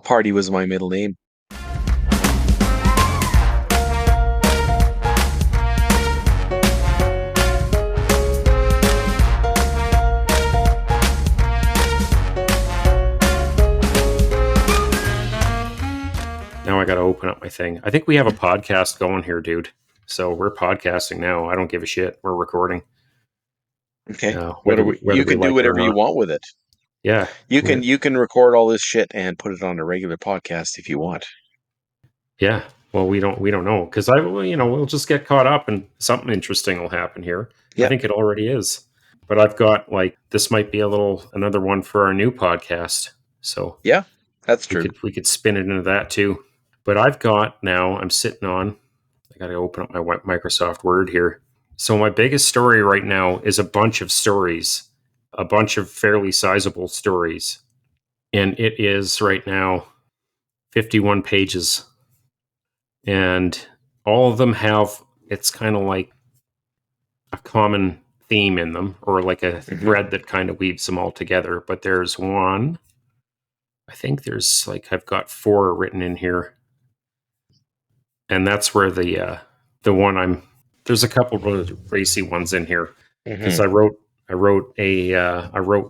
Party was my middle name. Now I got to open up my thing. I think we have a podcast going here, dude. So we're podcasting now. I don't give a shit. We're recording. Okay. You can do whatever you want with it. Yeah. You can record all this shit and put it on a regular podcast if you want. Yeah. Well, we don't know because we'll just get caught up and something interesting will happen here. Yep. I think it already is. But I've got this might be another one for our new podcast. So yeah, that's true. We could spin it into that too. But I'm sitting on, I got to open up my Microsoft Word here. So my biggest story right now is a bunch of stories, a bunch of fairly sizable stories. And it is right now 51 pages. And all of them have, it's kind of like a common theme in them, or like a thread that kind of weaves them all together. But there's one, I think there's I've got 4 written in here. And that's where the one there's a couple of really racy ones in here because I wrote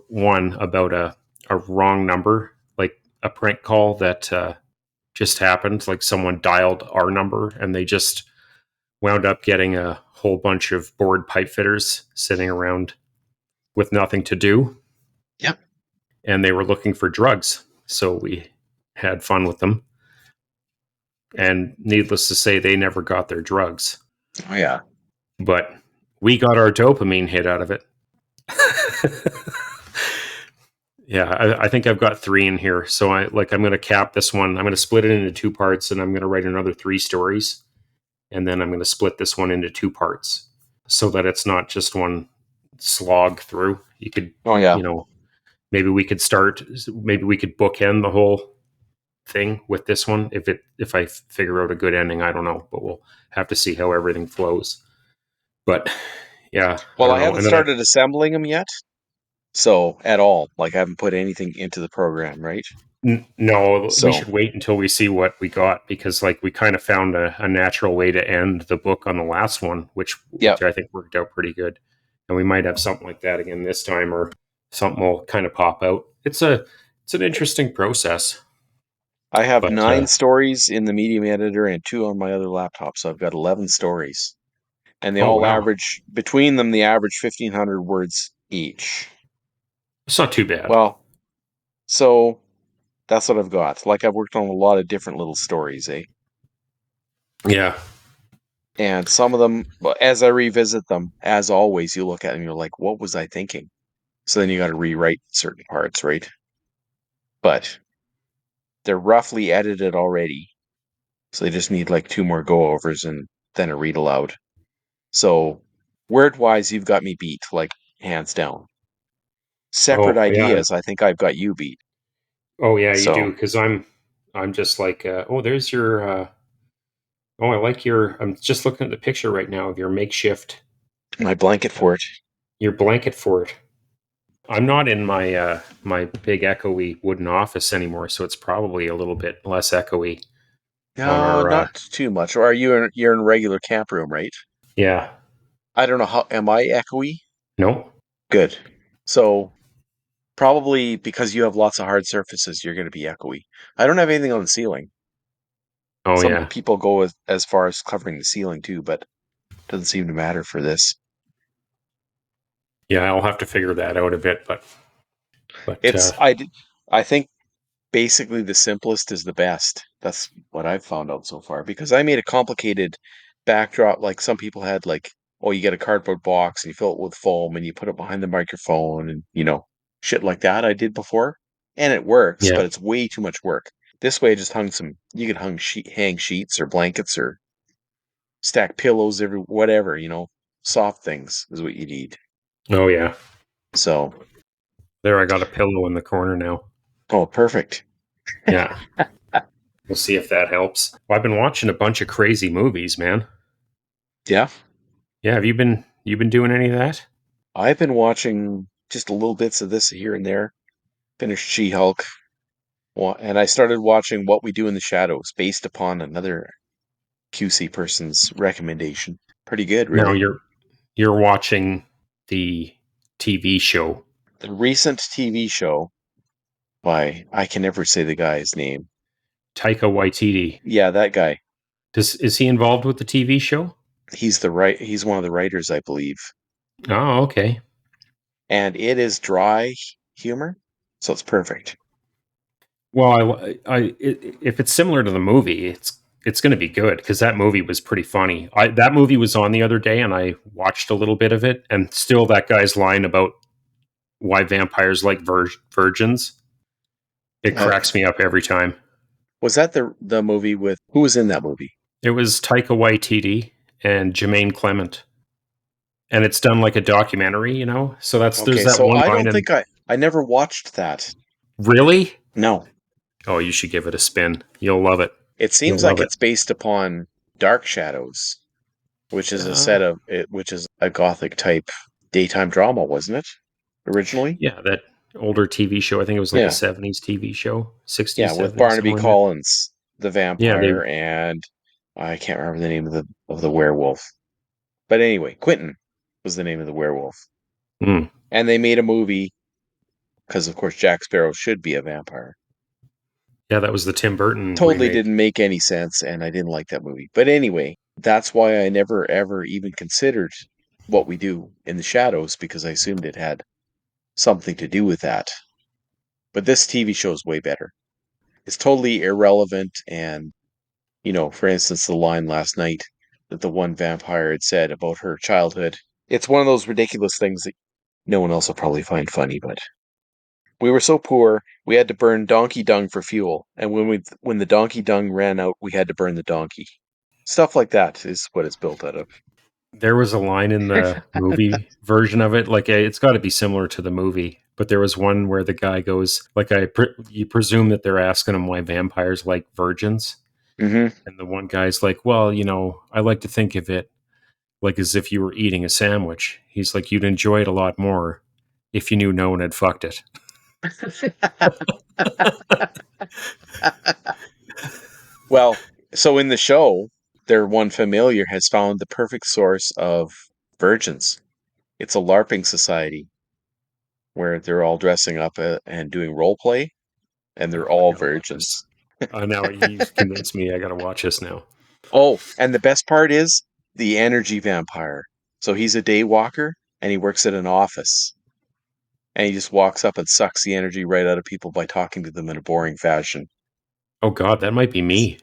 one about a wrong number, like a prank call that just happened. Like someone dialed our number and they just wound up getting a whole bunch of bored pipe fitters sitting around with nothing to do. Yep. And they were looking for drugs. So we had fun with them. And needless to say, they never got their drugs. Oh, yeah. But we got our dopamine hit out of it. Yeah, I think I've got 3 in here. So I'm going to cap this one. I'm going to split it into 2 parts, and I'm going to write another 3 stories. And then I'm going to split this one into 2 parts so that it's not just one slog through. You could, maybe we could bookend the whole thing with this one if I figure out a good ending. I don't know, but we'll have to see how everything flows. But yeah, well, I haven't started assembling them yet, so at all. I haven't put anything into the program, right? No, so we should wait until we see what we got, because we kind of found a natural way to end the book on the last one, which I think worked out pretty good. And we might have something like that again this time, or something will kind of pop out. It's an interesting process. I have 9 stories in the Medium editor and 2 on my other laptop, so I've got 11 stories. And they all average, between them, they average 1,500 words each. It's not too bad. Well, so that's what I've got. I've worked on a lot of different little stories, eh? Yeah. And some of them, as I revisit them, as always, you look at them and you're like, what was I thinking? So then you got to rewrite certain parts, right? But they're roughly edited already. So they just need 2 more go-overs and then a read aloud. So word-wise, you've got me beat, hands down. Separate ideas, I think I've got you beat. Oh yeah, you do, because I'm just there's your I like I'm just looking at the picture right now of your makeshift. My blanket fort. Your blanket fort. I'm not in my my big echoey wooden office anymore, so it's probably a little bit less echoey. No, not too much. Or you're in a regular camp room, right? Yeah. I don't know how. Am I echoey? No. Good. So probably because you have lots of hard surfaces, you're going to be echoey. I don't have anything on the ceiling. Oh, Some people go as far as covering the ceiling too, but it doesn't seem to matter for this. Yeah, I'll have to figure that out a bit, but it's I think basically the simplest is the best. That's what I've found out so far, because I made a complicated backdrop. Some people had you get a cardboard box and you fill it with foam and you put it behind the microphone and shit like that I did before, and it works, but it's way too much work. This way I just you could hang sheets or blankets or stack pillows whatever, soft things is what you need. Oh yeah. So there, I got a pillow in the corner now. Oh, perfect. Yeah. We'll see if that helps. Well, I've been watching a bunch of crazy movies, man. Yeah? Yeah, have you been doing any of that? I've been watching just little bits of this here and there. Finished She-Hulk. Well, and I started watching What We Do in the Shadows based upon another QC person's recommendation. Pretty good, Now really. you're watching the TV show. The recent TV show by, I can never say the guy's name. Taika Waititi. Yeah, that guy. Is he involved with the TV show? He's one of the writers, I believe. Oh, okay. And it is dry humor, so it's perfect. Well, if it's similar to the movie, it's going to be good because that movie was pretty funny. That movie was on the other day, and I watched a little bit of it, and still that guy's line about why vampires like virgins, it Uh, cracks me up every time. was that the movie with who was in that movie? It was Taika Waititi and Jermaine Clement, and it's done like a documentary, you know. So there's Okay, that so one I line, don't and think I never watched that. really, No, oh, you should give it a spin. You'll love it. it You'll seems like love it. it's based upon Dark Shadows, Uh, which is a gothic type daytime drama, wasn't it? Originally? yeah, that older TV show. I think it was like a Yeah. '70s TV show, Yeah, '60s, with '70s, Barnaby somewhere in there. Collins, the Yeah, they. vampire, and I can't remember the name of the werewolf. But anyway, Quentin was the name of the werewolf. Mm, And they made a movie because of course Jack Sparrow should be a vampire. yeah, that was the Tim Burton Totally remake. didn't make any sense and I didn't like that movie. But anyway, that's why I never ever even considered What We Do in the Shadows because I assumed it had something to do with that. But this TV show is way better. It's totally irrelevant and for instance, the line last night that the one vampire had said about her childhood. It's one of those ridiculous things that no one else will probably find funny, but we were so poor, we had to burn donkey dung for fuel, and when the donkey dung ran out, we had to burn the donkey. Stuff like that is what it's built out of. There was a line in the movie version of it, like it's got to be similar to the movie. But there was one where the guy goes, like, you presume that they're asking him why vampires like virgins, Hmm. and the one guy's like, "Well, I like to think of it like as if you were eating a sandwich." He's like, "You'd enjoy it a lot more if you knew no one had fucked it." Well, so in the show, their one familiar has found the perfect source of virgins. It's a LARPing society where they're all dressing up and doing role play, and they're Oh, I all gotta watch this. virgins. Now you've convinced me. I gotta watch this now. Oh, and the best part is the energy vampire. So he's a day walker and he works at an office. And he just walks up and sucks the energy right out of people by talking to them in a boring fashion. Oh God, that might be me.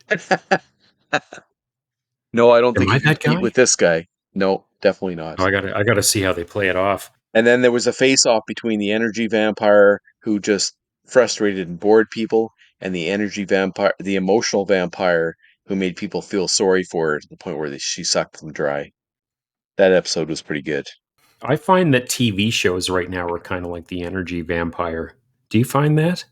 No, I don't Am think I you that compete with guy? this guy. No, definitely Oh, not. I gotta see how they play it off. And then there was a face off between the energy vampire who just frustrated and bored people and the emotional vampire who made people feel sorry for her to the point where she sucked them dry. That episode was pretty good. I find that TV shows right now are kind of like the energy vampire. Do you find that?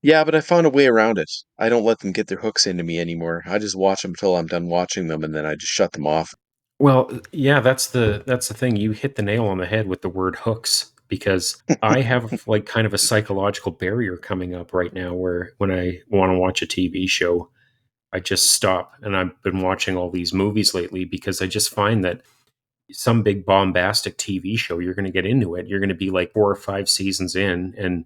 Yeah, but I found a way around it. I don't let them get their hooks into me anymore. I just watch them until I'm done watching them and then I just shut them off. Well, yeah, that's the thing. You hit the nail on the head with the word hooks because I have like kind of a psychological barrier coming up right now where when I want to watch a TV show, I just stop. And I've been watching all these movies lately because I just find that some big bombastic TV show, you're going to get into it. You're going to be like 4 or 5 seasons in, and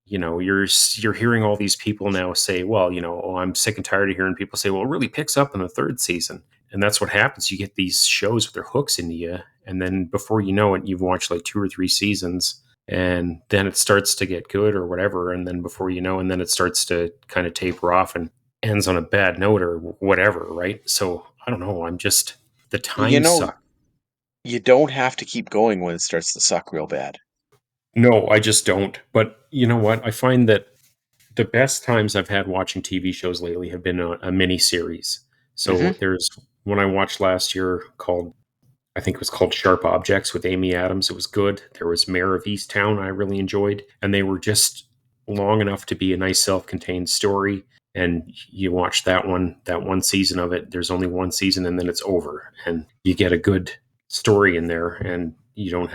you're hearing all these people now say, well, oh, I'm sick and tired of hearing people say, well, it really picks up in the third season. And that's what happens. You get these shows with their hooks into you, and then before you know it, you've watched like 2 or 3 seasons, and then it starts to get good or whatever, and then before you know, and then it starts to kind of taper off and ends on a bad note or whatever, right? So I don't know. I'm just the Well, you time know, suck. you don't have to keep going when it starts to suck real bad. No, I just don't. But you know what? I find that the best times I've had watching TV shows lately have been a mini series. Hmm. So there's one I watched last year called, I think it was called Sharp Objects with Amy Adams. It was good. There was Mayor of Easttown I really enjoyed, and they were just long enough to be a nice self-contained story. And you watch that one season of it. There's only one season, and then it's over, and you get a good story in there, and you don't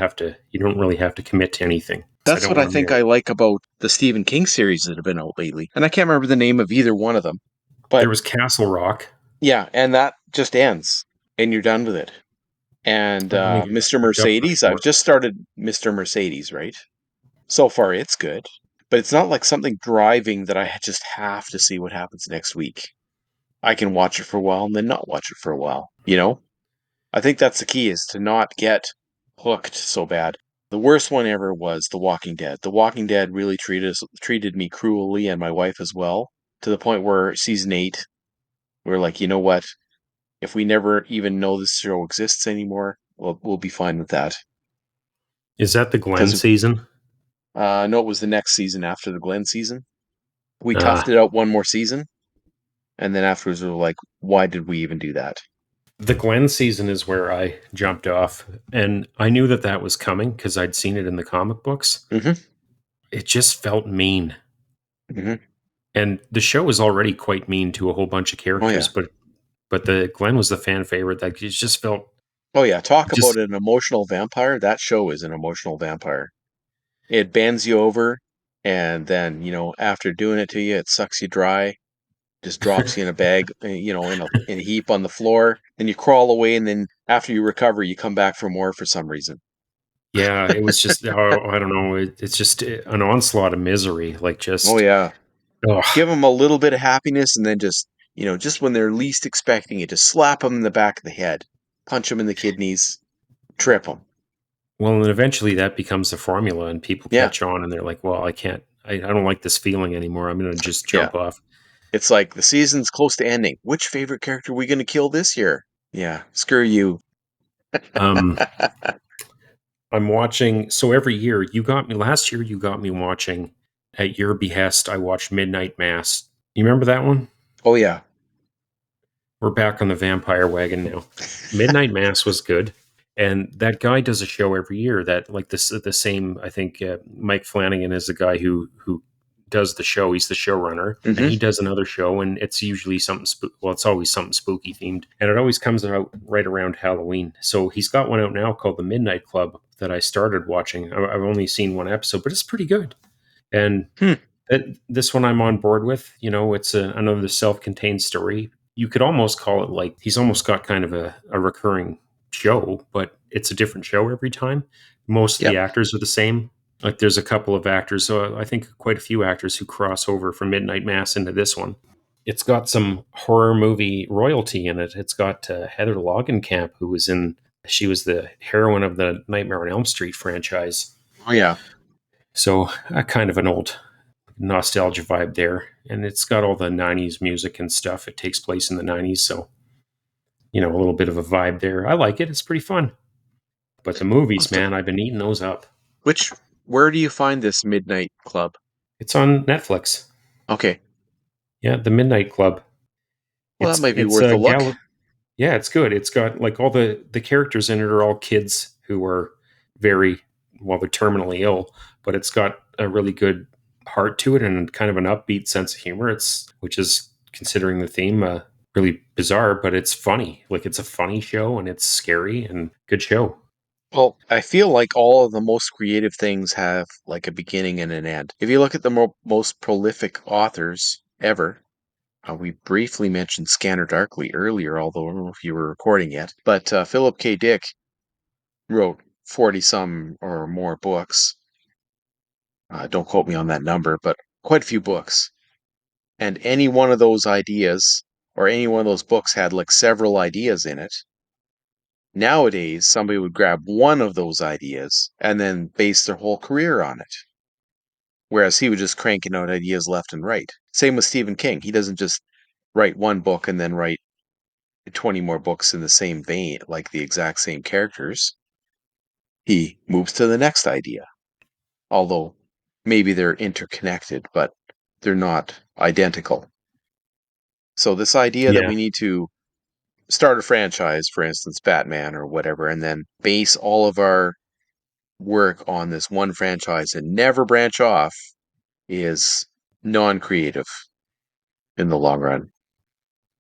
really have to commit to anything. So I That's don't what I want to think be. I like about the Stephen King series that have been out lately. And I can't remember the name of either one of them. There But was Castle Rock. yeah, and that just ends and you're done with it. And I've only got that Mr. picked up for Mercedes, I've 4. just started Mr. Mercedes, right? So far, it's good. But it's not like something driving that I just have to see what happens next week. I can watch it for a while and then not watch it for a while, you know? I think that's the key is to not get hooked so bad. The worst one ever was The Walking Dead. The Walking Dead really treated me cruelly and my wife as well, to the point where season 8, we're like, you know what? If we never even know this show exists anymore, we'll be fine with that. Is that the Glen Because season? no, it was the next season after the Glenn season. We toughed Uh, it out one more season, and then afterwards we were like, why did we even do that? the Glen season is where I jumped off, and I knew that that was coming because I'd seen it in the comic books. Mm-hmm. It just felt mean. Mm-hmm. And the show was already quite mean to a whole bunch of Oh characters, yeah. but the Glenn was the fan favorite. Like it just felt Oh yeah. Talk about just an emotional vampire. That show is an emotional vampire. It bends you over, and then after doing it to you, it sucks you dry. Just drops you in a bag, in a heap on the floor. Then you crawl away, and then after you recover, you come back for more for some reason. yeah, it was just I don't know. It's just an onslaught of misery. Like Oh just yeah. oh Give them a little bit of happiness, and then just when they're least expecting it, just slap them in the back of the head, punch them in the kidneys, trip them. well, and eventually that becomes a formula, and people Yeah, catch on, and they're like, "Well, I can't. I don't like this feeling anymore. I'm going to just yeah. jump off." It's like the season's close to ending. Which favorite character are we going to kill this year? Yeah, screw you. Um, I'm watching. So every year, you got me last year. You got me watching at your behest. I watched Midnight Mass. You remember that one? Oh yeah. We're back on the vampire wagon now. Midnight Mass was good, and that guy does a show every year. That like this the same. I think Mike Flanagan is the guy who does the show. He's the showrunner, and Hmm. he does another show, and it's usually something. Well, it's always something spooky themed, and it always comes out right around Halloween. So he's got one out now called The Midnight Club that I started watching. I've only seen one episode, but it's pretty good. And Hmm. this one I'm on board with. It's another self-contained story. You could almost call it like he's almost got kind of a recurring show, but it's a different show every time. Most of the Yep. actors are the same. Like there's a couple of actors, so I think quite a few actors who cross over from Midnight Mass into this one. It's got some horror movie royalty in it. It's got Heather Langenkamp, who was in. She was the heroine of the Nightmare on Elm Street franchise. Oh yeah. So kind of an old nostalgia vibe there. And it's got all the 90s music and stuff. It takes place in the 90s. So, a little bit of a vibe there. I like it. It's pretty fun. But the movies, man, I've been eating those up. Which where do you find this Midnight Club? It's on Netflix. Okay. Yeah, The Midnight Club. Well, that It's might be it's worth a a look. gal. Yeah, it's good. It's got like all the characters in it are all kids who are very they're terminally ill, but it's got a really good heart to it and kind of an upbeat sense of humor. It's which is considering the theme really bizarre, but it's funny. Like it's a funny show and it's scary and good show. Well, I feel like all of the most creative things have like a beginning and an end. If you look at the most prolific authors ever, we briefly mentioned Scanner Darkly earlier, although I don't know if you were recording yet. But Philip K. Dick wrote 40 some or more books. Don't quote me on that number, but quite a few books. And any one of those ideas or any one of those books had like several ideas in it. Nowadays, somebody would grab one of those ideas and then base their whole career on it. Whereas he was just cranking out ideas left and right. Same with Stephen King. He doesn't just write one book and then write 20 more books in the same vein, like the exact same characters. He moves to the next idea. Although maybe they're interconnected, but they're not identical. So, this idea that Yeah. we need to start a franchise, for instance, Batman or whatever, and then base all of our work on this one franchise and never branch off is non creative in the long run.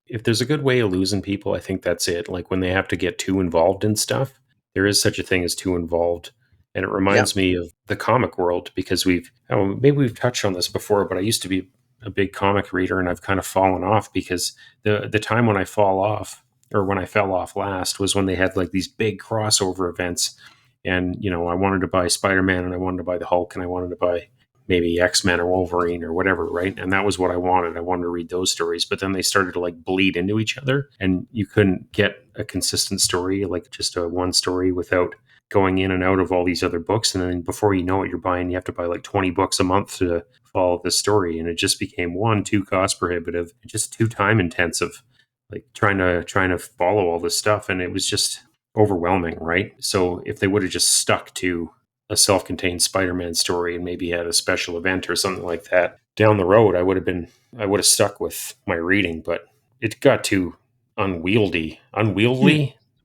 If there's a good way of losing people, I think that's it. Like when they have to get too involved in stuff, there is such a thing as too involved. And it Yeah. reminds me of the comic world because maybe we've touched on this before, but I used to be a big comic reader and I've kind of fallen off because the time when I fall off or when I fell off last was when they had like these big crossover events. And, I wanted to buy Spider-Man and I wanted to buy the Hulk and I wanted to buy maybe X-Men or Wolverine or whatever, right? And that was what I wanted. I wanted to read those stories, but then they started to like bleed into each other and you couldn't get a consistent story, like just a one story without going in and out of all these other books. And then before you know it, you have to buy like 20 books a month to follow the story. And it just became too cost prohibitive, just too time intensive, like trying to follow all this stuff. And it was just overwhelming, right? So if they would have just stuck to a self-contained Spider-Man story and maybe had a special event or something like that down the road, I would have stuck with my reading, but it got too unwieldy,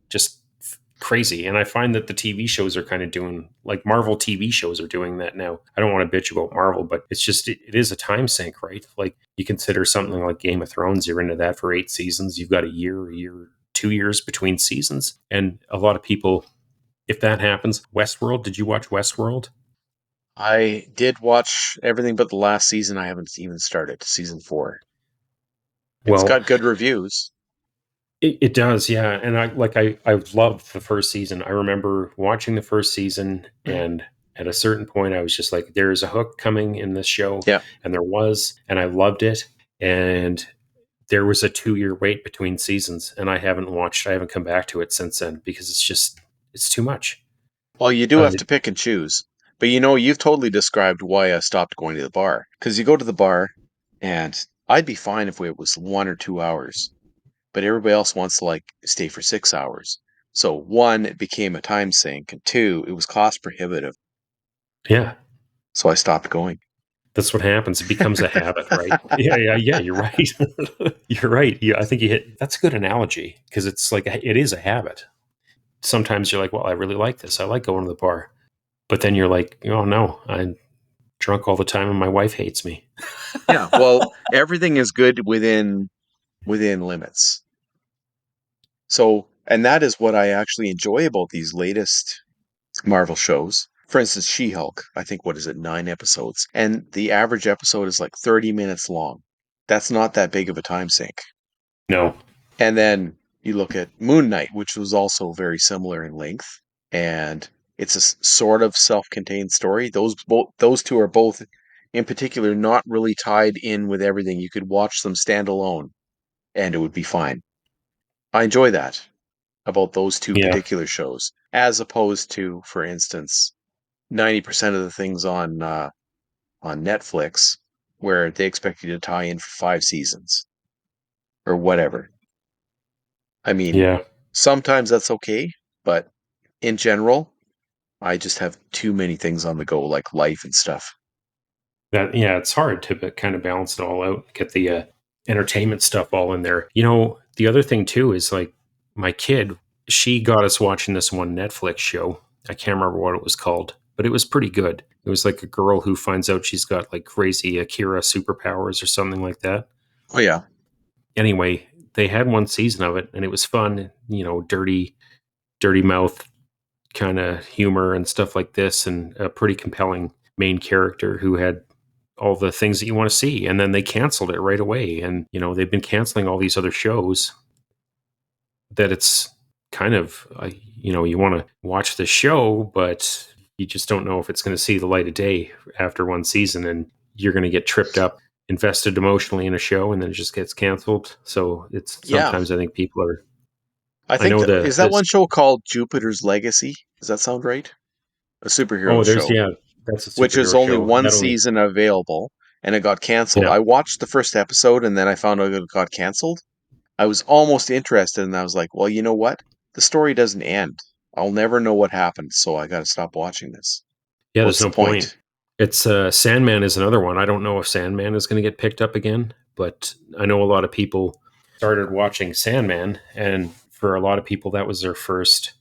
just crazy. And I find that the TV shows are kind of doing like Marvel TV shows are doing that now. I don't want to bitch about Marvel, but it's just it is a time sink, right? Like you consider something like Game of Thrones, you're into that for 8 seasons, you've got a year, 2 years between seasons. And a lot of people, if that happens, Westworld, did you watch Westworld? I did watch everything but the last season. I haven't even started season 4. It's Well, got good reviews. it does, yeah. And I loved the first season. I remember watching the first season, and at a certain point, I was just like, "There is a hook coming in this show," Yeah. and there was, and I loved it. And there was a 2 year wait between seasons, and I haven't come back to it since then because it's too much. Well, you do Uh, have to pick and choose. But you've totally described why I stopped going to the bar. Because you go to the bar, and I'd be fine if it was 1 or 2 hours. But everybody else wants to like stay for 6 hours. So one, it became a time sink, and two, it was cost prohibitive. yeah, So I stopped going. that's what happens. It becomes a habit, right? Yeah. You're right. You're right. Yeah, I think you hit. That's a good analogy because it's like it is a habit. Sometimes you're like, well, I really like this. I like going to the bar. But then you're like, oh no, I'm drunk all the time and my wife hates me. Yeah, well, everything is good within limits. So, and that is what I actually enjoy about these latest Marvel shows. For instance, She-Hulk, I think, what is it, 9 episodes? And the average episode is like 30 minutes long. That's not that big of a time sink. No. And then you look at Moon Knight, which was also very similar in length, and it's a sort of self-contained story. Those two are both, in particular, not really tied in with everything. You could watch them stand alone, and it would be fine. I enjoy that about those two Yeah. particular shows, as opposed to, for instance, 90% of the things on Netflix where they expect you to tie in for 5 seasons or whatever. I mean, Yeah. sometimes that's okay, but in general, I just have too many things on the go, like life and stuff. It's hard to kind of balance it all out, get the entertainment stuff all in there. The other thing too is like my kid, she got us watching this one Netflix show. I can't remember what it was called, but it was pretty good. It was like a girl who finds out she's got like crazy Akira superpowers or something like that. Oh yeah, Anyway, they had one season of it and it was fun, dirty mouth kind of humor and stuff like this, and a pretty compelling main character who had all the things that you want to see. And then they canceled it right away. And, they've been canceling all these other shows that it's kind of, you want to watch the show, but you just don't know if it's going to see the light of day after one season. And you're going to get tripped up, invested emotionally in a show, and then it just gets canceled. So it's yeah. sometimes I think people are, I I think know is that this, one show called Jupiter's Legacy? Does that sound right? A superhero oh, there's, show, yeah, that's a which is superhero only show. one That only, season available, and it got canceled. yeah. I watched the first episode, and then I found out it got canceled. I was almost interested, and I was like, well, you know what? The story doesn't end. I'll never know what happened, so I got to stop watching this. Yeah, there's What's the no point. point? It's Sandman is another one. I don't know if Sandman is going to get picked up again, but I know a lot of people started watching Sandman, and for a lot of people, that was their first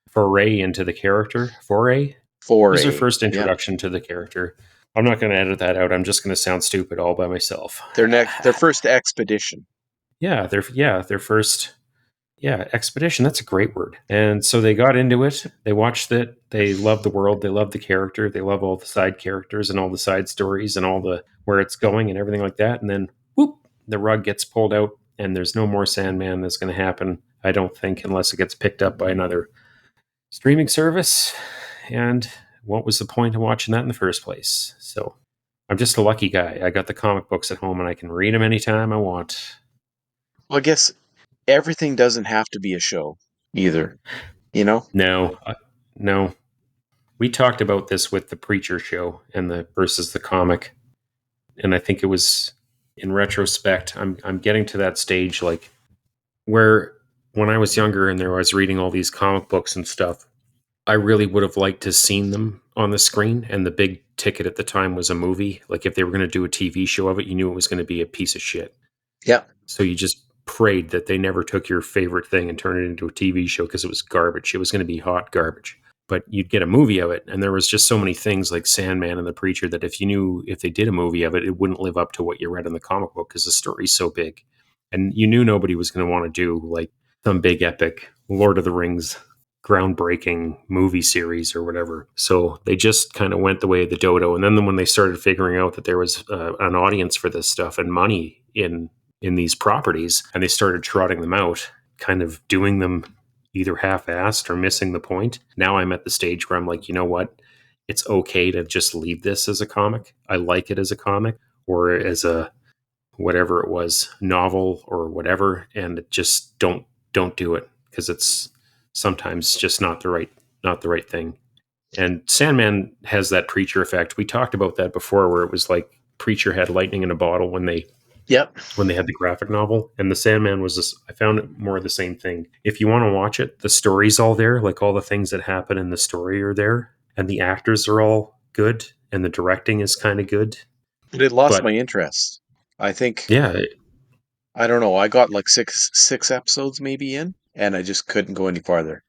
foray into the character. Foray it was their 4A. first Yeah. introduction to the character. I'm not going to edit that out. I'm just going to sound stupid all by myself. Their first expedition. Their first. Yeah, expedition. That's a great word. And so they got into it. They watched it. They love the world. They love the character. They love all the side characters and all the side stories and all the where it's going and everything like that. And then, whoop, the rug gets pulled out, and there's no more Sandman that's going to happen. I don't think, unless it gets picked up by another streaming service. And what was the point of watching that in the first place? So I'm just a lucky guy. I got the comic books at home, and I can read them anytime I want. Well, I guess everything doesn't have to be a show either, you know? No, no. We talked about this with the Preacher show and the versus the comic, and I think it was in retrospect. I'm getting to that stage like where when I was younger and there I was reading all these comic books and stuff. I really would have liked to seen them on the screen, and the big ticket at the time was a movie. Like if they were going to do a TV show of it, you knew it was going to be a piece of shit. Yeah. So you just prayed that they never took your favorite thing and turned it into a TV show because it was garbage. It was going to be hot garbage. But you'd get a movie of it, and there was just so many things like Sandman and the Preacher that if you knew if they did a movie of it, it wouldn't live up to what you read in the comic book because the story's so big. And you knew nobody was going to want to do like some big epic Lord of the Rings groundbreaking movie series or whatever. So they just kind of went the way of the dodo. And then when they started figuring out that there was an audience for this stuff and money in these properties, and they started trotting them out, kind of doing them either half-assed or missing the point. Now I'm at the stage where I'm like, you know what? It's okay to just leave this as a comic. I like it as a comic or as a whatever it was, novel or whatever, and just don't do it because it's sometimes just not the right thing. And Sandman has that Preacher effect. We talked about that before, where it was like Preacher had lightning in a bottle Yep. when they had the graphic novel, and the Sandman was this. I found it more of the same thing. If you want to watch it, the story's all there, like all the things that happen in the story are there, and the actors are all good, and the directing is kind of good. But it lost my But interest. I think yeah, I don't know. I got like six episodes maybe in, and I just couldn't go any farther.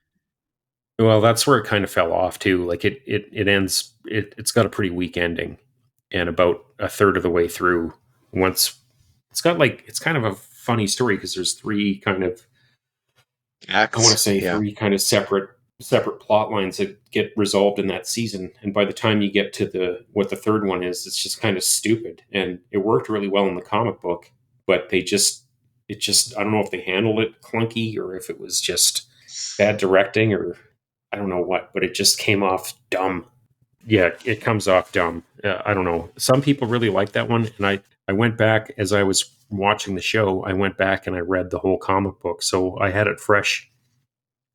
well, that's where it kind of fell off too. Like it ends. It's got a pretty weak ending, and about a third of the way through, once it's kind of a funny story because there's three kind of I want to Acts, say yeah. three kind of separate plot lines that get resolved in that season. And by the time you get to the what the third one is, it's just kind of stupid. And it worked really well in the comic book, but it just I don't know if they handled it clunky or if it was just bad directing or I don't know what, but it just came off dumb. Yeah, it comes off dumb. I don't know. Some people really like that one, and I went back as I was watching the show. I went back and I read the whole comic book, so I had it fresh.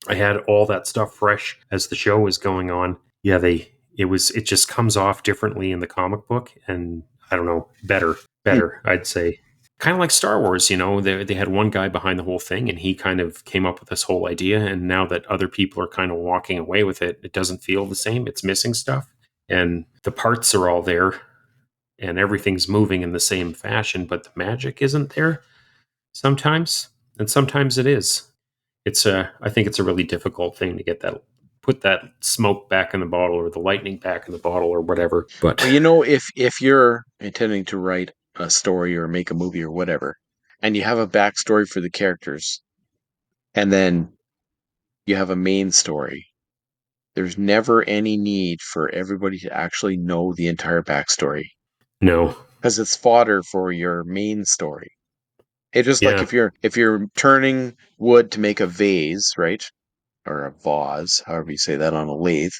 I had all that stuff fresh as the show was going on. Yeah, it just comes off differently in the comic book, and I don't know, Hmm. better. I'd say kind of like Star Wars. You know, they had one guy behind the whole thing, and he kind of came up with this whole idea. And now that other people are kind of walking away with it, it doesn't feel the same. It's missing stuff, and the parts are all there, and everything's moving in the same fashion, but the magic isn't there sometimes, and sometimes it is. I think it's a really difficult thing to get that put that smoke back in the bottle or the lightning back in the bottle or whatever. But Well, if you're intending to write a story or make a movie or whatever, and you have a backstory for the characters, and then you have a main story, there's never any need for everybody to actually know the entire backstory no, because it's fodder for your main story. It's just like yeah, if you're turning wood to make a vase, right? Or a vase, however you say that on a lathe.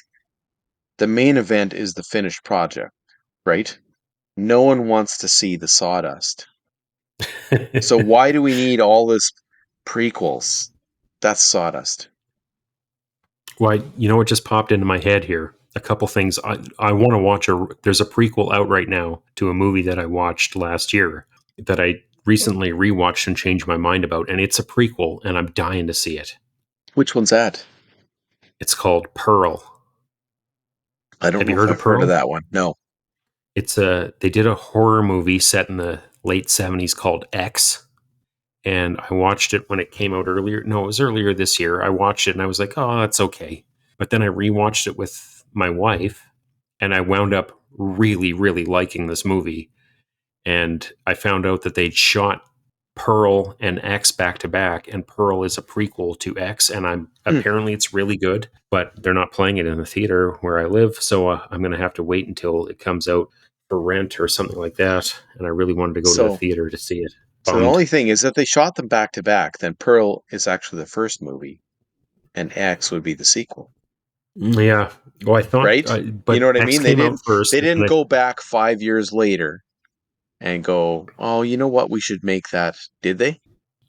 The main event is the finished project, right? No one wants to see the sawdust. So why do we need all this prequels? That's sawdust. why you know what just popped into my head here. A couple things I want to watch. There's a prequel out right now to a movie that I watched last year that I recently rewatched and changed my mind about, and it's a prequel, and I'm dying to see it. Which one's that? It's called Pearl. I don't Have know you if heard of I've heard of Pearl? that one. No. They did a horror movie set in the late 70s called X, and I watched it when it came out earlier. No, it was earlier this year. I watched it and I was like, "Oh, that's okay." But then I rewatched it with my wife, and I wound up really, really liking this movie. And I found out that they'd shot Pearl and X back to back, and Pearl is a prequel to X, and I'm Hmm. apparently it's really good, but they're not playing it in the theater where I live, so I'm going to have to wait until it comes out for rent or something like that. And I really wanted to go to the So, theater to see it. so the Bummed. only thing is that they shot them back to back. Then Pearl is actually the first movie, and X would be the sequel, Yeah. Well, I thought, right? You but know what I X mean? They came out didn't. first, They didn't and go back 5 years later and go, "Oh, you know what? We should make that." Did they?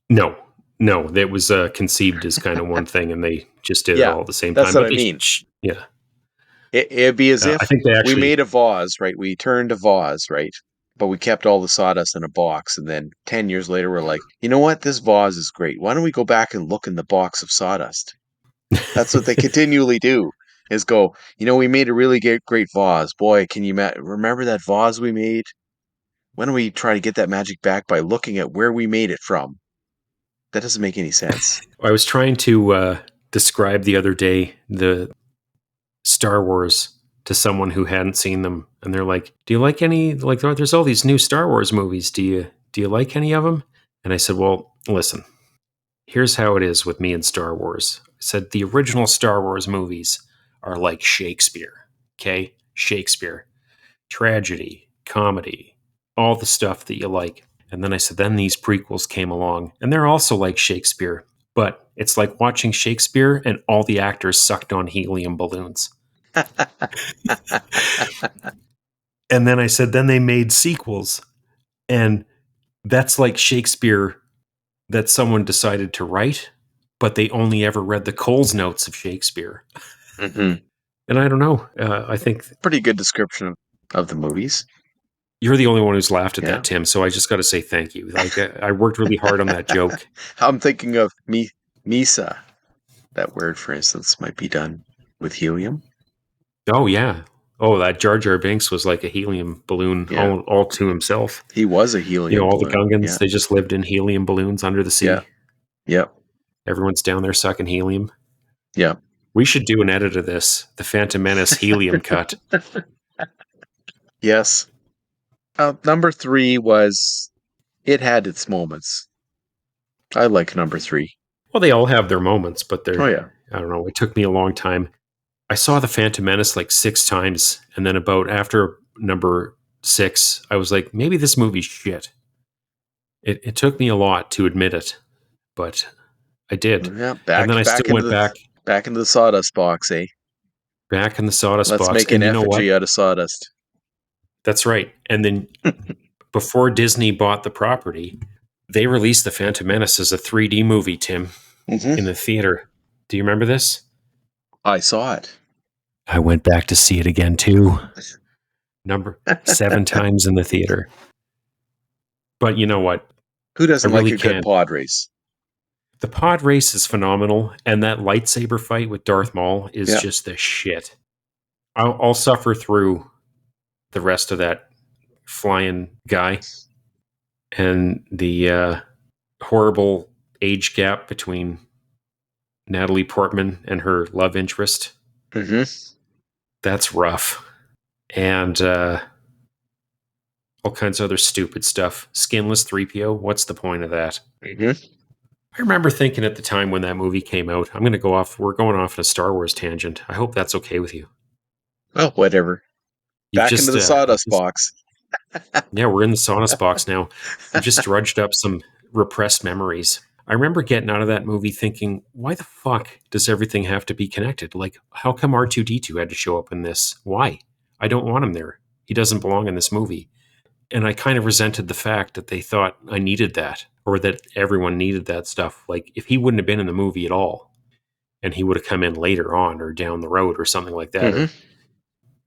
no, no, that was conceived as kind of one thing, and they just did it Yeah, all at the same that's time. what But I mean. yeah, It'd be as I if think they we actually. made a vase, right? We turned a vase, right? But we kept all the sawdust in a box, and then 10 years later, we're like, you know what? This vase is great. Why don't we go back and look in the box of sawdust? That's what they continually do. Is go, we made a really great vase. Boy, can you remember that vase we made? Why don't we try to get that magic back by looking at where we made it from? That doesn't make any sense. I was trying to describe the other day the Star Wars to someone who hadn't seen them, and they're like, "Do you like any? Like, there's all these new Star Wars movies. Do you like any of them?" And I said, "Well, listen. Here's how it is with me and Star Wars." I said the original Star Wars movies are like Shakespeare. Okay, Shakespeare, tragedy, comedy, all the stuff that you like. And then I said, then these prequels came along, and they're also like Shakespeare, but it's like watching Shakespeare and all the actors sucked on helium balloons. And then I said, then they made sequels, and that's like Shakespeare that someone decided to write, but they only ever read the Coles notes of Shakespeare. Hmm. And I don't know. I think Pretty good description of the movies. you're the only one who's laughed at Yeah. that, Tim. So I just got to say thank you. Like I worked really hard on that joke. I'm thinking of Misa. That word, for instance, might be done with helium. Oh yeah. Oh, that Jar Jar Binks was like a helium balloon Yeah. all to himself. He was a You know, helium all the balloon. Gungans, Yeah. they just lived in helium balloons under the Yeah. sea. Yeah. Everyone's down there sucking helium. Yeah. We should do an edit of this, the Phantom Menace helium cut. Yes. Number three was, it had its moments. I like number three. Well, they all have their moments, but Oh, they're, yeah. I don't know, it took me a long time. I saw the Phantom Menace like 6 times, and then about after number 6, I was like, maybe this movie's shit. It took me a lot to admit it, but I did. Yeah. And then Back I still back into went the back into the sawdust box, eh? back in the sawdust Let's box. make an And you know what? effigy out of sawdust. That's right. And then before Disney bought the property, they released the Phantom Menace as a 3D movie, Tim, in Hmm. the theater. Do you remember this? I saw it. I went back to see it again too. Number 7 times in the theater. But you know what? Who I doesn't like really a good can't. pod race? The pod race is phenomenal, and that lightsaber fight with Darth Maul is Yeah. just the shit. I'll suffer through the rest of that flying guy and the horrible age gap between Natalie Portman and her love interest. Hmm. That's rough. And all kinds of other stupid stuff. Skinless 3PO, what's the point of that? Hmm. I remember thinking at the time when that movie came out, I'm going to go off, we're going off on a Star Wars tangent. I hope that's okay with you. Well, whatever. You've Back into just, the you've sawdust just box. yeah, we're in the Sawdust box now. You've just drudged up some repressed memories. I remember getting out of that movie thinking, why the fuck does everything have to be connected? Like, how come R2D2 had to show up in this? Why? I don't want him there. He doesn't belong in this movie. And I kind of resented the fact that they thought I needed that or that everyone needed that stuff. Like, if he wouldn't have been in the movie at all and he would have come in later on or down the road or something like that, Hmm. or,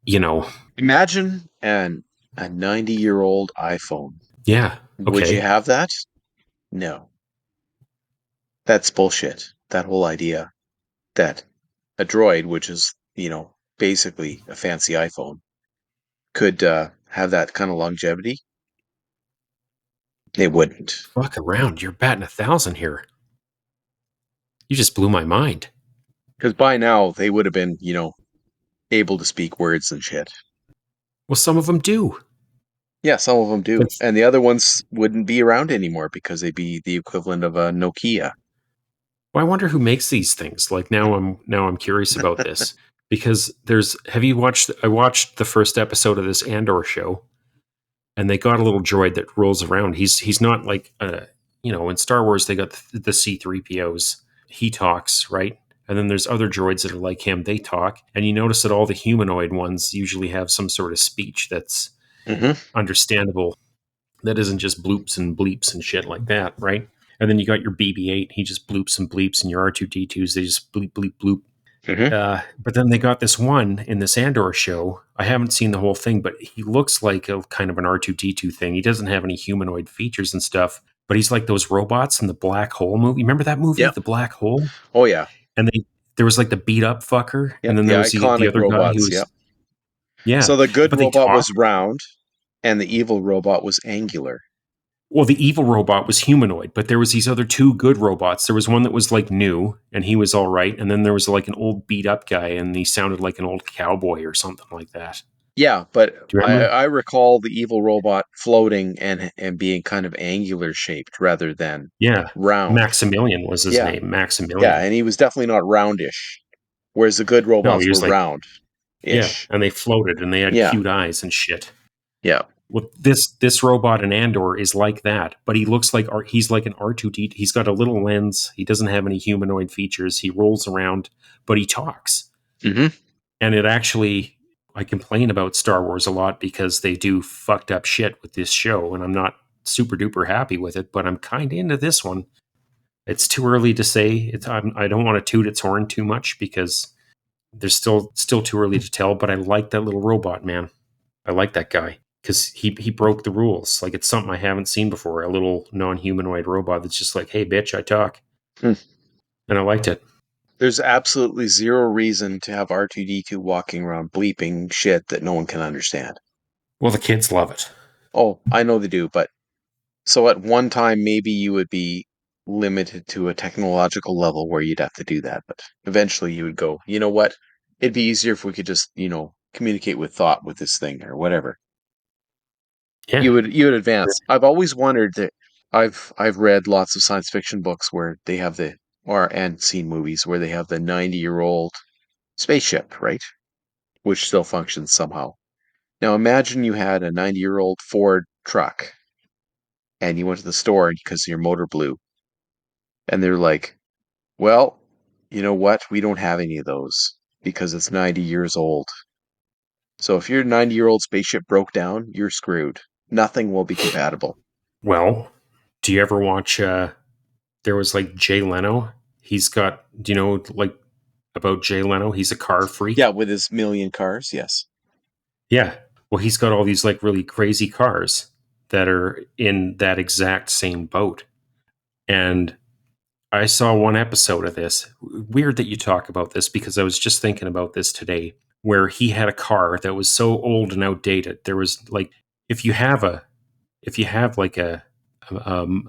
you know, Imagine a 90-year-old iPhone. yeah, Would you okay. have that? No. That's bullshit. That whole idea that a droid, which is, basically a fancy iPhone, could have that kind of longevity. It wouldn't. Fuck around. You're batting 1,000 here. You just blew my mind. Because by now they would have been, able to speak words and shit. Well, some of them do. Yeah, some of them do. That's, And the other ones wouldn't be around anymore because they'd be the equivalent of a Nokia. well, I wonder who makes these things. Like now I'm curious about this because there's have you watched I watched the first episode of this Andor show and they got a little droid that rolls around. He's not like in Star Wars they got the C3POs. He talks, right? And then there's other droids that are like him. They talk, and you notice that all the humanoid ones usually have some sort of speech that's Hmm. understandable. That isn't just bloops and bleeps and shit like that, right? And then you got your BB-8. He just bloops and bleeps, and your R2D2s they just bleep bleep bloop. Hmm. But then they got this one in this Andor show. I haven't seen the whole thing, but he looks like a kind of an R2D2 thing. He doesn't have any humanoid features and stuff, but he's like those robots in the Black Hole movie. Remember that movie, Yep. The Black Hole? Oh yeah. And there was like the beat up fucker, and Yep. then The there was the iconic other guy who robots. was Yep. yeah, So the good but they robot talk. was round and the evil robot was angular. Well, the evil robot was humanoid, but there was these other two good robots. There was one that was like new, and he was all right, and then there was like an old beat up guy, and he sounded like an old cowboy or something like that. Yeah, but Do you I, remember? I recall the evil robot floating and being kind of angular shaped rather than Yeah. round. Maximilian was his Yeah. name. Yeah, Maximilian. and he was definitely not roundish, whereas the good No, robots he were was like, yeah, round-ish. and they floated and they had Yeah. cute eyes and shit. Yeah. Well, this robot in Andor is like that, but he looks like he's like an R2D. He's got a little lens. He doesn't have any humanoid features. He rolls around, but he talks. Hmm. And it actually, I complain about Star Wars a lot because they do fucked up shit with this show, and I'm not super duper happy with it. But I'm kind of into this one. It's too early to say. I don't want to toot its horn too much because there's still too early to tell. But I like that little robot man. I like that guy because he broke the rules. Like it's something I haven't seen before. A little non humanoid robot that's just like, hey bitch, I talk, Hmm. and I liked it. There's absolutely zero reason to have R2D2 walking around bleeping shit that no one can understand. Well, the kids love it. Oh, I know they do, but so at one time maybe you would be limited to a technological level where you'd have to do that, but eventually you would go, you know what? It'd be easier if we could just, communicate with thought with this thing or whatever. Yeah. You would advance. I've always wondered that I've read lots of science fiction books where they have and seen movies where they have the 90-year-old spaceship, right? Which still functions somehow. Now imagine you had a 90-year-old Ford truck and you went to the store because your motor blew and they're like, "Well, you know what? We don't have any of those because it's 90 years old. So if your 90-year-old spaceship broke down, you're screwed. Nothing will be compatible." Well, do you ever watch? There was like Jay Leno. He's got. Do you know like about Jay Leno? He's a car Yeah, freak. with his million cars, yes. Yeah. Well, he's got all these like really crazy cars that are in that exact same boat. And I saw one episode of this. Weird that you talk about this because I was just thinking about this today, where he had a car that was so old and outdated. There was like, if you have a, if you have like a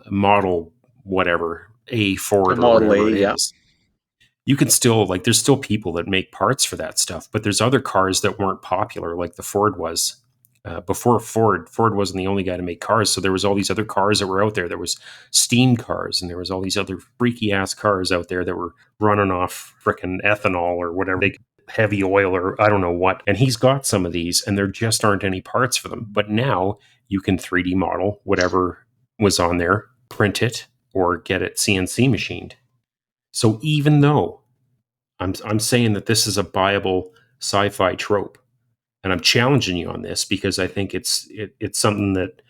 model, whatever, A A Ford or Model A, whatever it yeah. is, you can still like there's still people that make parts for that stuff, but there's other cars that weren't popular like the Ford was. Before Ford wasn't the only guy to make cars, so there was all these other cars that were out there. There was steam cars, and there was all these other freaky ass cars out there that were running off frickin' ethanol or whatever, heavy oil or I don't know what. And he's got some of these, and there just aren't any parts for them. But now you can 3D model whatever was on there, print it, or get it CNC machined. So even though I'm saying that this is a viable sci-fi trope, and I'm challenging you on this because I think it's something that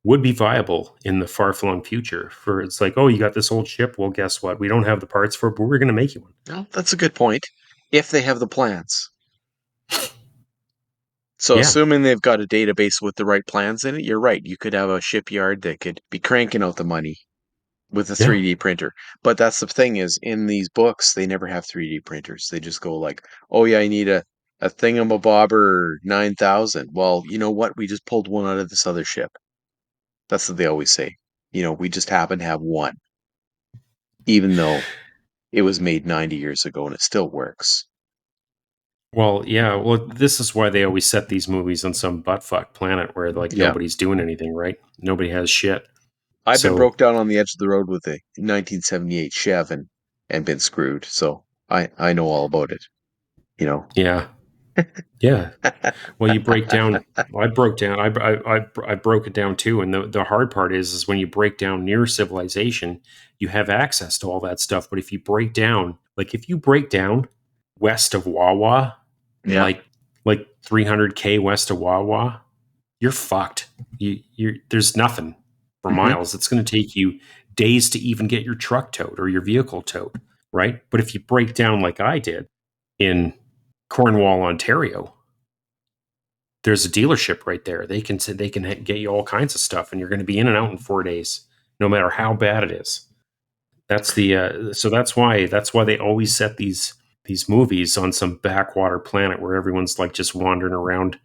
would be viable in the far-flung future. For it's like, oh, you got this old ship. Well, guess what? We don't have the parts for it, but we're going to make you one. Well, that's a good point. If they have the plans. So Yeah, assuming they've got a database with the right plans in it, you're right. You could have a shipyard that could be cranking out the money with a yeah. 3D printer. But that's the thing is in these books, they never have 3D printers. They just go like, "Oh yeah, I need a thingamabobber 9000." Well, you know what? We just pulled one out of this other ship. That's what they always say. We just happen to have one, even though it was made 90 years ago and it still works. Well, yeah. Well, this is why they always set these movies on some buttfuck planet where like Yeah. nobody's doing anything, right? Nobody has shit. I've been So broke down on the edge of the road with a 1978 Chev and been screwed. So I know all about it, you know. yeah, yeah. Well, you break down. Well, I broke down. I broke it down too. And the hard part is when you break down near civilization, you have access to all that stuff. But if you break down, like if you break down west of WaWa, Yeah. like 300K west of WaWa, you're fucked. You there's nothing for Hmm. miles. It's going to take you days to even get your truck towed or your vehicle towed, right? But if you break down like I did in Cornwall, Ontario, there's a dealership right there. They can get you all kinds of stuff, and you're going to be in and out in 4 days, no matter how bad it is. That's the so that's why they always set these movies on some backwater planet where everyone's like just wandering around,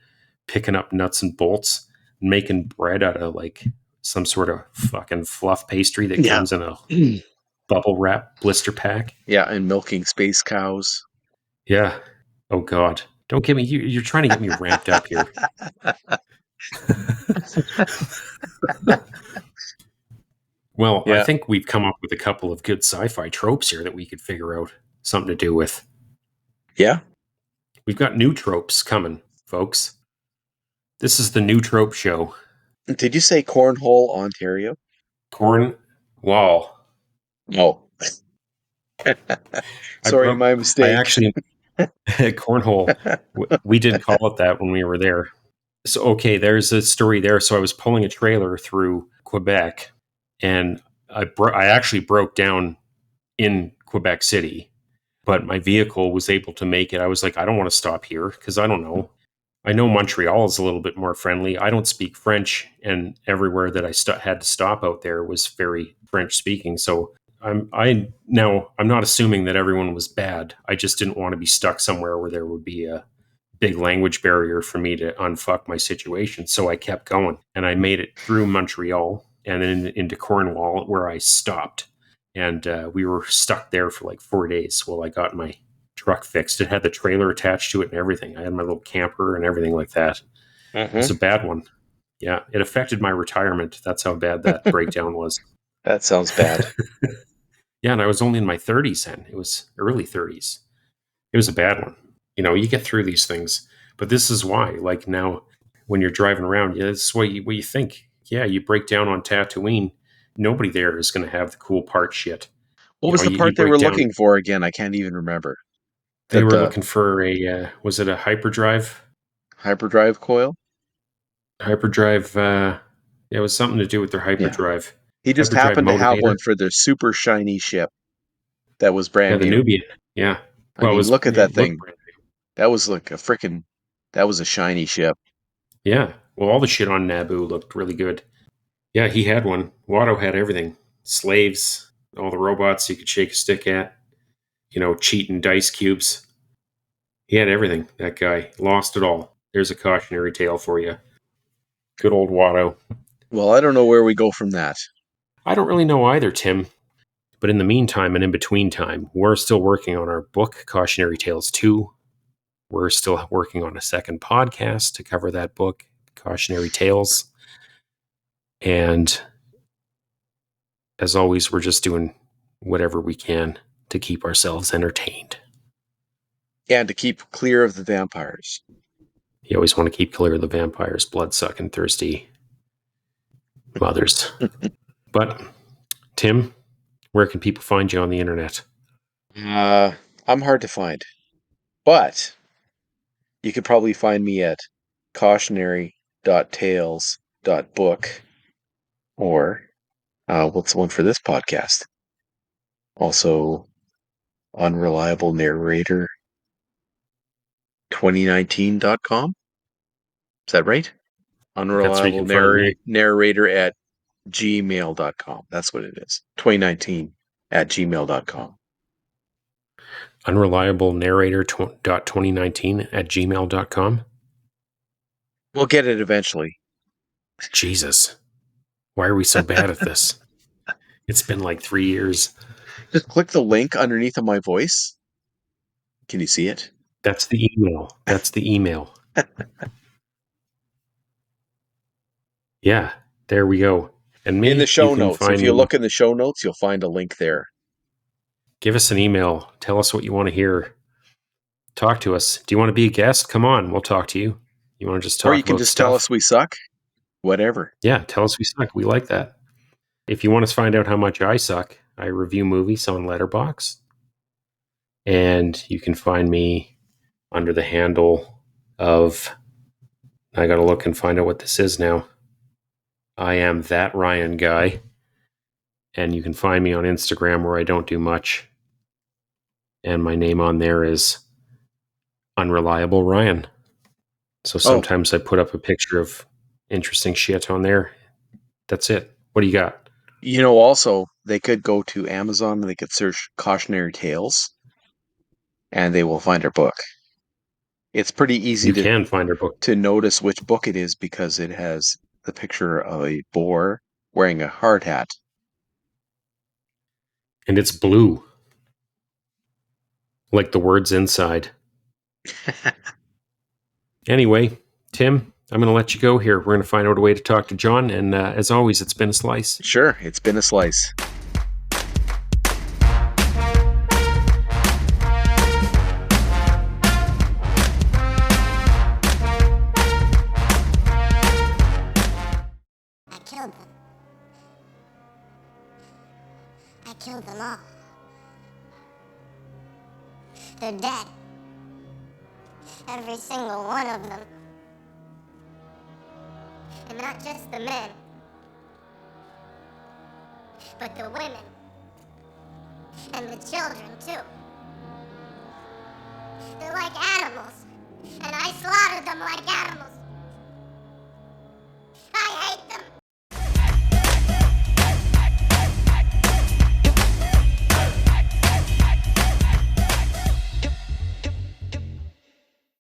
picking up nuts and bolts, and making bread out of like some sort of fucking fluff pastry that Yeah. comes in a bubble wrap blister pack. Yeah, and milking space cows. Yeah. Oh God. Don't get me. You're trying to get me ramped up here. Well, I Yeah. think we've come up with a couple of good sci-fi tropes here that we could figure out something to do with. Yeah. We've got new tropes coming, folks. This is the new trope show. Did you say Cornhole, Ontario? Corn wall. Oh, I sorry, broke. my I mistake. actually cornhole. We did call it that when we were there. So okay, there's a story there. So I was pulling a trailer through Quebec, and I actually broke down in Quebec City, but my vehicle was able to make it. I was like, I don't want to stop here because I don't know. I know Montreal is a little bit more friendly. I don't speak French, and everywhere that had to stop out there was very French speaking. So I'm not assuming that everyone was bad. I just didn't want to be stuck somewhere where there would be a big language barrier for me to unfuck my situation. So I kept going, and I made it through Montreal and then into Cornwall, where I stopped, and we were stuck there for like 4 days while I got my truck fixed. It had the trailer attached to it and everything. I had my little camper and everything like that. It was a Hmm. bad one. Yeah, it affected my retirement. That's how bad that breakdown was. That sounds bad. Yeah, and I was only in my 30s then. It was early 30s. It was a bad one. You get through these things. But this is why, like now, when you're driving around, yeah, this is what you think. Yeah, you break down on Tatooine, nobody there is going to have the cool part shit. What was the You part they break were down. looking for again? I can't even remember. They That were the looking for was it a hyperdrive? hyperdrive coil? Hyperdrive. It was something to do with their Yeah. hyperdrive. He just Hyperdrive happened to have motivator. one for the super shiny ship that was Yeah, brand the new. Nubian. Yeah. I Well, mean, look at that it looked thing. brand new. That was like a freaking, that was a shiny ship. Yeah. Well, all the shit on Naboo looked really good. Yeah, he had one. Watto had everything. Slaves, all the robots you could shake a stick at, cheating dice cubes. He had everything, that guy. Lost it all. There's a cautionary tale for you. Good old Watto. Well, I don't know where we go from that. I don't really know either, Tim. But in the meantime and in between time, we're still working on our book, Cautionary Tales 2. We're still working on a second podcast to cover that book, Cautionary Tales. And as always, we're just doing whatever we can to keep ourselves entertained. And to keep clear of the vampires. You always want to keep clear of the vampires, blood sucking, thirsty mothers. But, Tim, where can people find you on the internet? I'm hard to find, but you could probably find me at cautionary.tales.book or what's the one for this podcast? Also, unreliable narrator 2019.com. Is that right? That's where you Unreliable can find me. narrator at gmail.com. That's what it is. 2019 at gmail.com. Unreliable narrator 2019 at gmail.com. We'll get it eventually. Jesus. Why are we so bad at this? It's been like 3 years. Just click the link underneath of my voice. Can you see it? That's the email. That's the email. Yeah, there we go. And In the me, you show can notes. If find you me. look in the show notes, you'll find a link there. Give us an email. Tell us what you want to hear. Talk to us. Do you want to be a guest? Come on, we'll talk to you. You want to just Or you talk can about just tell stuff? us we suck. Whatever. Yeah, tell us we suck. We like that. If you want to find out how much I suck, I review movies on Letterboxd. And you can find me under the handle of, I got to look and find out what this is now. I am that Ryan guy. And you can find me on Instagram where I don't do much. And my name on there is Unreliable Ryan. So Oh, sometimes I put up a picture of interesting shit on there. That's it. What do you got? also, they could go to Amazon and they could search Cautionary Tales and they will find our book. It's pretty easy You can find our book. to notice which book it is because it has the picture of a boar wearing a hard hat. And it's blue, like the words inside. Anyway, Tim, I'm going to let you go here. We're going to find out a way to talk to John. And as always, it's been a slice. Sure, it's been a slice. I killed them all. They're dead. Every single one of them. And not just the men, but the women. And the children, too. They're like animals. And I slaughtered them like animals. I hate